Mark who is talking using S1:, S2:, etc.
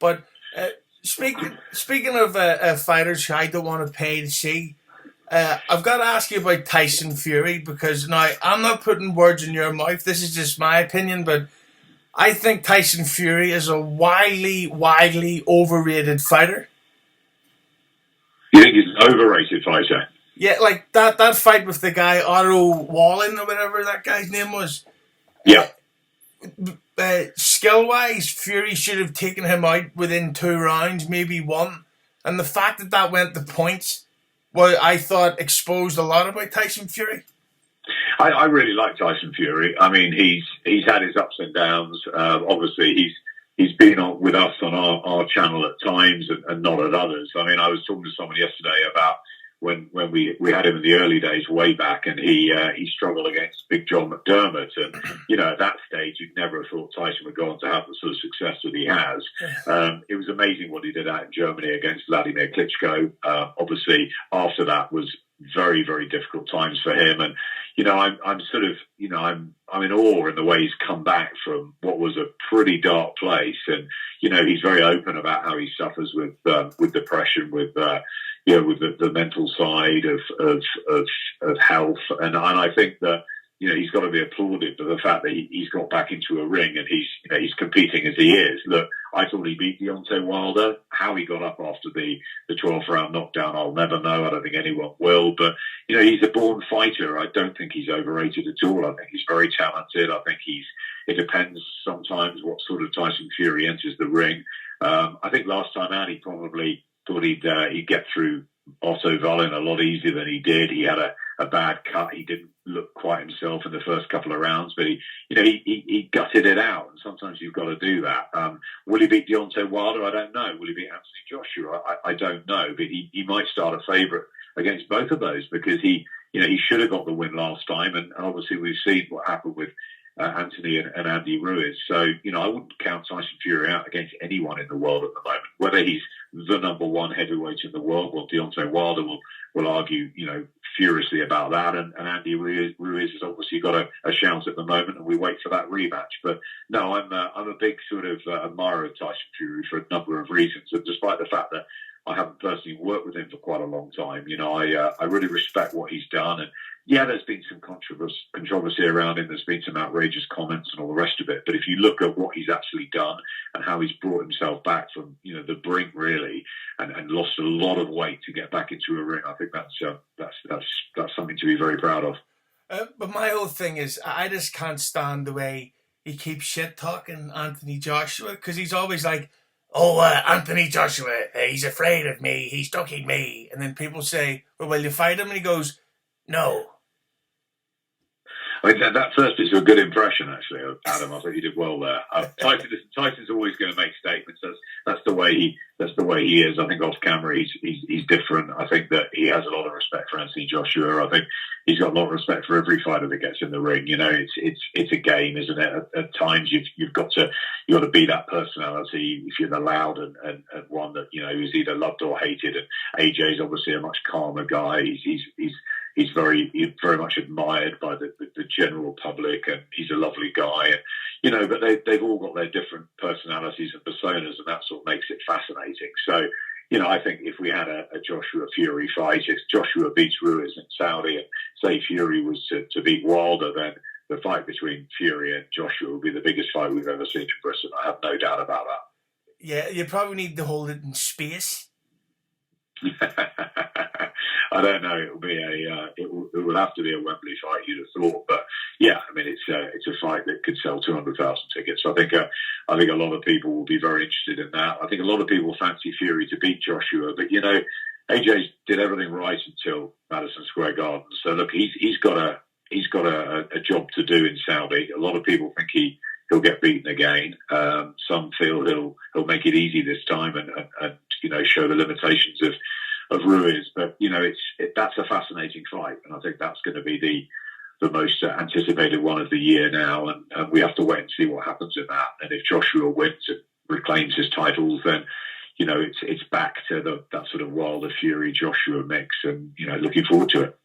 S1: But uh, speaking of fighters who I don't want to pay to see, I've got to ask you about Tyson Fury because now I'm not putting words in your mouth. This is just my opinion, but I think Tyson Fury is a wildly overrated fighter.
S2: You think he's an overrated fighter?
S1: Yeah, like that fight with the guy Otto Wallen or whatever that guy's name was. Uh,
S2: Yeah.
S1: Skill wise, Fury should have taken him out within 2 rounds, maybe one. And the fact that that went to points, well, I thought exposed a lot about Tyson Fury.
S2: I really like Tyson Fury. I mean, he's had his ups and downs. Obviously, he's been on with us on our channel at times and not at others. I mean, I was talking to someone yesterday about when we had him in the early days way back, and he struggled against Big John McDermott, and at that stage you'd never have thought Tyson would go on to have the sort of success that he has. It was amazing what he did out in Germany against Vladimir Klitschko. Obviously, after that was very, very difficult times for him, and I'm sort of I'm in awe in the way he's come back from what was a pretty dark place, and he's very open about how he suffers with depression, with with the mental side of health, and I think that he's got to be applauded for the fact that he's got back into a ring and he's competing as he is. Look, I thought he beat Deontay Wilder. How he got up after the 12th round knockdown, I'll never know. I don't think anyone will. But he's a born fighter. I don't think he's overrated at all. I think he's very talented. I think it depends sometimes what sort of Tyson Fury enters the ring. I think last time out he probably thought he'd get through Otto Wallin a lot easier than he did. He had a bad cut. He didn't look quite himself in the first couple of rounds, but he gutted it out. And sometimes you've got to do that. Will he beat Deontay Wilder? I don't know. Will he beat Anthony Joshua? I don't know. But he might start a favourite against both of those because he should have got the win last time. And obviously we've seen what happened with Anthony and Andy Ruiz. So, I wouldn't count Tyson Fury out against anyone in the world at the moment. Whether he's the number one heavyweight in the world, well, Deontay Wilder will argue, furiously about that. And Andy Ruiz has obviously got a shout at the moment, and we wait for that rematch. But no, I'm a big sort of admirer of Tyson Fury for a number of reasons. And despite the fact that I haven't personally worked with him for quite a long time, I really respect what he's done. And yeah, there's been some controversy around him. There's been some outrageous comments and all the rest of it. But if you look at what he's actually done and how he's brought himself back from, the brink really, and lost a lot of weight to get back into a ring, I think that's something to be very proud of.
S1: But my whole thing is, I just can't stand the way he keeps shit talking Anthony Joshua because he's always like, "Oh, Anthony Joshua, he's afraid of me. He's ducking me." And then people say, "Well, will you fight him?" And he goes, "No."
S2: I mean, that first is a good impression, actually, of Adam. I think you did well there. Tyson's always going to make statements. That's the way he is. I think off camera he's different. I think that he has a lot of respect for Anthony Joshua. I think he's got a lot of respect for every fighter that gets in the ring. It's a game, isn't it? At times you've got to be that personality if you're the loud and one that who's either loved or hated. And AJ's obviously a much calmer guy. He's very much admired by the general public, and he's a lovely guy. And, but they've all got their different personalities and personas, and that's what makes it fascinating. So, I think if we had a Joshua Fury fight, if Joshua beats Ruiz in Saudi, and say Fury was to beat Wilder, then the fight between Fury and Joshua would be the biggest fight we've ever seen in Britain. I have no doubt about that.
S1: Yeah, you probably need to hold it in space.
S2: I don't know. It will have to be a Wembley fight, you'd have thought. But yeah, I mean, it's a fight that could sell 200,000 tickets. So I think a lot of people will be very interested in that. I think a lot of people fancy Fury to beat Joshua, but AJ did everything right until Madison Square Garden. So look, he's got a job to do in Saudi. A lot of people think he'll get beaten again. Some feel he'll make it easy this time and show the limitations of Ruiz. But that's a fascinating fight, and I think that's going to be the most anticipated one of the year now. And we have to wait and see what happens in that. And if Joshua wins and reclaims his titles, then it's back to that sort of Wilder Fury Joshua mix, and looking forward to it.